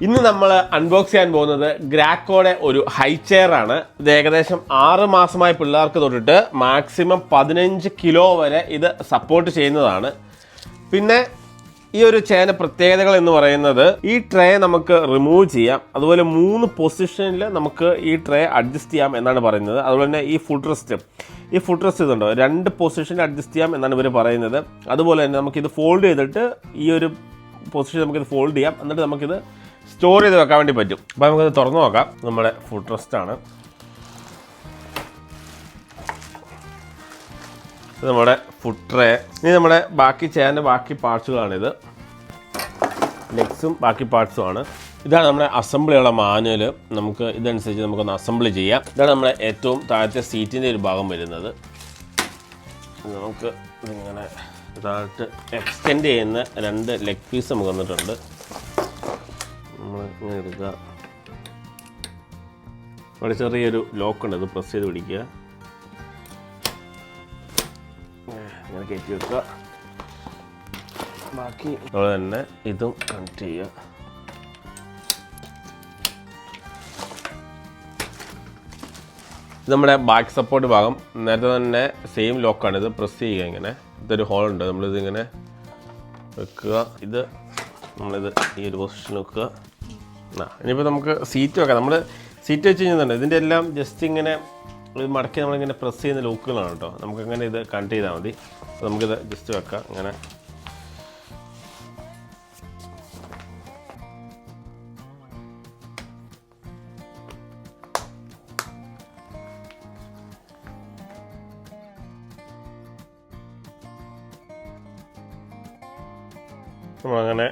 ഇന്ന് നമ്മൾ അൺബോക്സ് ചെയ്യാൻ പോകുന്നത് ഗ്രാക്കോയുടെ ഒരു ഹൈ ചെയർ ആണ്. ഇത് ഏകദേശം 6 മാസമായി പിള്ളേർക്ക് തൊട്ടിട്ട് മാക്സിമം 15 കിലോ വരെ ഇത് സപ്പോർട്ട് ചെയ്യുന്നതാണ്. പിന്നെ ഈ ഒരു ചെയറിന്റെ പ്രത്യേകതകൾ എന്ന് പറയുന്നത് ഈ ട്രേ നമുക്ക് റിമൂവ് ചെയ്യാം, അതുപോലെ 3 പൊസിഷനിൽ നമുക്ക് ഈ ട്രേ അഡ്ജസ്റ്റ് ചെയ്യാം എന്നാണ് പറയുന്നത്. അതുപോലെ തന്നെ ഈ ഫുഡ് റെസ്റ്റ് ഇതുണ്ടോ 2 പൊസിഷനിൽ അഡ്ജസ്റ്റ് ചെയ്യാം എന്നാണ് ഇവർ പറയുന്നത്. അതുപോലെ തന്നെ നമുക്കിത് ഫോൾഡ് ചെയ്തിട്ട് ഈ ഒരു പൊസിഷൻ നമുക്കിത് ഫോൾഡ് ചെയ്യാം, എന്നിട്ട് നമുക്കിത് സ്റ്റോർ ചെയ്ത് വെക്കാൻ വേണ്ടി പറ്റും. അപ്പോൾ നമുക്കത് തുറന്നു നോക്കാം. നമ്മുടെ ഫുഡ് റെസ്റ്റാണ് ഇത്, നമ്മുടെ ഫുഡ് ട്രേ. ഇനി നമ്മുടെ ബാക്കി ചെയറിൻ്റെ ബാക്കി പാർട്സുകളാണിത്, ലെഗ്സും ബാക്കി പാർട്സുമാണ്. ഇതാണ് നമ്മുടെ അസംബ്ലിയുള്ള മാനുവൽ. നമുക്ക് ഇതനുസരിച്ച് നമുക്കൊന്ന് അസംബ്ലി ചെയ്യാം. ഇതാണ് നമ്മുടെ ഏറ്റവും താഴത്തെ സീറ്റിൻ്റെ ഒരു ഭാഗം വരുന്നത്. നമുക്ക് ഇങ്ങനെ ഇതായിട്ട് എക്സ്റ്റെൻഡ് ചെയ്യുന്ന 2 ലെഗ് പീസ് നമുക്ക് വന്നിട്ടുണ്ട്. നമ്മൾ ഇങ്ങനെ എടുക്കുക, അവിടെ ചെറിയൊരു ലോക്കുണ്ട്, അത് പ്രസ് ചെയ്ത് പിടിക്കുക, ഇങ്ങനെ കയറ്റി വെക്കുക. ബാക്കി അതുപോലെ തന്നെ ഇതും കണക്ട് ചെയ്യുക. ഇത് നമ്മുടെ ബാക്ക് സപ്പോർട്ട് ഭാഗം. നേരത്തെ തന്നെ സെയിം ലോക്കാണ്, ഇത് പ്രസ് ചെയ്യുക. ഇങ്ങനെ ഇതൊരു ഹോളുണ്ട്, നമ്മളിതിങ്ങനെ വെക്കുക. ഇത് നമ്മളിത് ഈ ഒരു പൊസിഷൻ വെക്കുക. ഇനിയിപ്പോൾ നമുക്ക് സീറ്റ് വെക്കാം. നമ്മൾ സീറ്റ് വെച്ച് കഴിഞ്ഞിട്ടുണ്ട്, ഇതിൻ്റെ എല്ലാം ജസ്റ്റ് ഇങ്ങനെ മടക്കി നമ്മളിങ്ങനെ പ്രസ് ചെയ്യുന്ന ലോക്കുകളാണ് കേട്ടോ. നമുക്കങ്ങനെ ഇത് കണക്ട് ചെയ്താൽ മതി. അപ്പോൾ നമുക്കിത് ജസ്റ്റ് വെക്കാം ഇങ്ങനെ. നമ്മളങ്ങനെ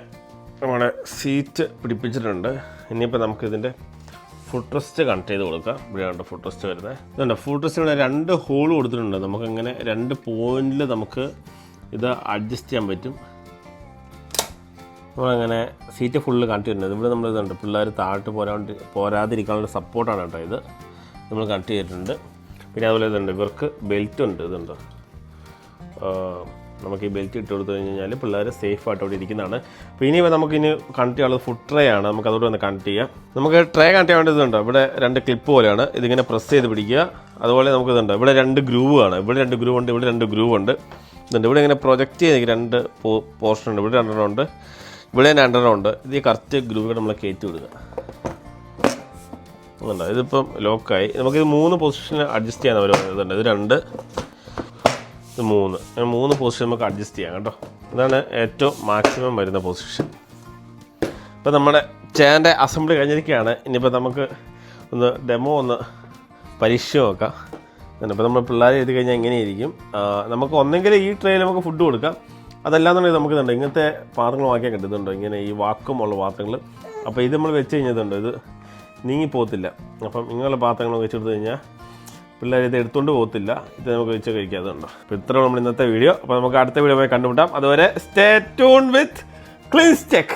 നമ്മുടെ സീറ്റ് പിടിപ്പിച്ചിട്ടുണ്ട്. ഇനിയിപ്പോൾ നമുക്കിതിൻ്റെ ഫുഡ് റെസ്റ്റ് കണക്ട് ചെയ്ത് കൊടുക്കാം. ഇവിടെയാണ് ഫുഡ് റെസ്റ്റ് വരുന്നത്. ഇതുണ്ട്, ഫുഡ് റെസ്റ്റിവിടെ 2 ഹോൾ കൊടുത്തിട്ടുണ്ട്. നമുക്കങ്ങനെ 2 പോയിന്റിൽ നമുക്ക് ഇത് അഡ്ജസ്റ്റ് ചെയ്യാൻ പറ്റും. നമ്മളങ്ങനെ സീറ്റ് ഫുള്ള് കണക്ട് ചെയ്തിട്ടുണ്ട്. ഇവിടെ നമ്മൾ ഇതുണ്ട്, പിള്ളേർ താഴോട്ട് പോരാതിരിക്കാനുള്ള സപ്പോർട്ടാണ് കേട്ടോ. ഇത് നമ്മൾ കണക്ട് ചെയ്തിട്ടുണ്ട്. പിന്നെ അതുപോലെ ഇതുണ്ട്, ഇവർക്ക് ബെൽറ്റ് ഉണ്ട്. ഇതുണ്ട്, നമുക്ക് ഈ ബെൽറ്റ് ഇട്ട് കൊടുത്തു കഴിഞ്ഞാൽ പിള്ളേർ സേഫായിട്ട് അവിടെ ഇരിക്കുന്നതാണ്. അപ്പോൾ ഇനി നമുക്കിനി കണക്ട് ചെയ്യാനുള്ളത് ഫുഡ് ട്രേ ആണ്. നമുക്ക് അതോടെ ഒന്ന് കണക്ട് ചെയ്യാം. നമുക്ക് ട്രേ കണക്ട് ചെയ്യാൻ വേണ്ടതുണ്ട്. ഇവിടെ 2 ക്ലിപ്പ് പോലെയാണ്, ഇതിങ്ങനെ പ്രസ് ചെയ്ത് പിടിക്കുക. അതുപോലെ നമുക്ക് ഇതുണ്ട്, ഇവിടെ 2 ഗ്രൂവ് ആണ്. ഇവിടെ 2 ഗ്രൂവ് ഉണ്ട്, ഇവിടെ 2 ഗ്രൂവ് ഉണ്ട്. ഇതുണ്ട്, ഇവിടെ ഇങ്ങനെ പ്രൊജക്റ്റ് ചെയ്ത് 2 പോർഷൻ ഉണ്ട്. ഇവിടെ 2 ഉണ്ട്, ഇവിടെ 2 ഉണ്ട്. ഇത് ഈ കറക്റ്റ് ഗ്രൂവ് നമ്മൾ കയറ്റി വിടുക. അതുണ്ട്, ഇതിപ്പം ലോക്കായി. നമുക്കിത് 3 പൊസിഷനിൽ അഡ്ജസ്റ്റ് ചെയ്യാൻ അവർ ഇതുണ്ട്. ഇത് 2, ഇത് 3. 3 പൊസിഷൻ നമുക്ക് അഡ്ജസ്റ്റ് ചെയ്യാം കേട്ടോ. ഇതാണ് ഏറ്റവും മാക്സിമം വരുന്ന പൊസിഷൻ. ഇപ്പോൾ നമ്മുടെ ചെയറിൻ്റെ അസംബ്ലി കഴിഞ്ഞിരിക്കുകയാണ്. ഇനിയിപ്പോൾ നമുക്ക് ഒന്ന് ഡെമോ ഒന്ന് പരീക്ഷ നോക്കാം. ഇപ്പോൾ നമ്മൾ പിള്ളേർ എഴുതി കഴിഞ്ഞാൽ എങ്ങനെയായിരിക്കും. നമുക്ക് ഒന്നെങ്കിൽ ഈ ട്രേയിൽ നമുക്ക് ഫുഡ് കൊടുക്കാം, അതല്ലാന്നുണ്ടെങ്കിൽ നമുക്ക് ഇതുണ്ട് ഇങ്ങനത്തെ പാത്രങ്ങൾ വാങ്ങിക്കാൻ കിട്ടുന്നുണ്ടോ, ഇങ്ങനെ ഈ വാക്കുമുള്ള പാത്രങ്ങൾ. അപ്പോൾ ഇത് നമ്മൾ വെച്ച് കഴിഞ്ഞതുണ്ട്, ഇത് നീങ്ങിപ്പോകത്തില്ല. അപ്പം ഇങ്ങനെയുള്ള പാത്രങ്ങൾ വെച്ചെടുത്ത് കഴിഞ്ഞാൽ പിള്ളേർ ഇത് എടുത്തുകൊണ്ട് പോകത്തില്ല. ഇത് നമുക്ക് വെച്ച് കഴിക്കാതുണ്ടോ. അപ്പോൾ ഇത്രയും നമ്മൾ ഇന്നത്തെ വീഡിയോ. അപ്പോൾ നമുക്ക് അടുത്ത വീഡിയോ കണ്ടുമുട്ടാം. അതുവരെ സ്റ്റേ ട്യൂൺ വിത്ത് ക്ലീൻസ് ടെക്.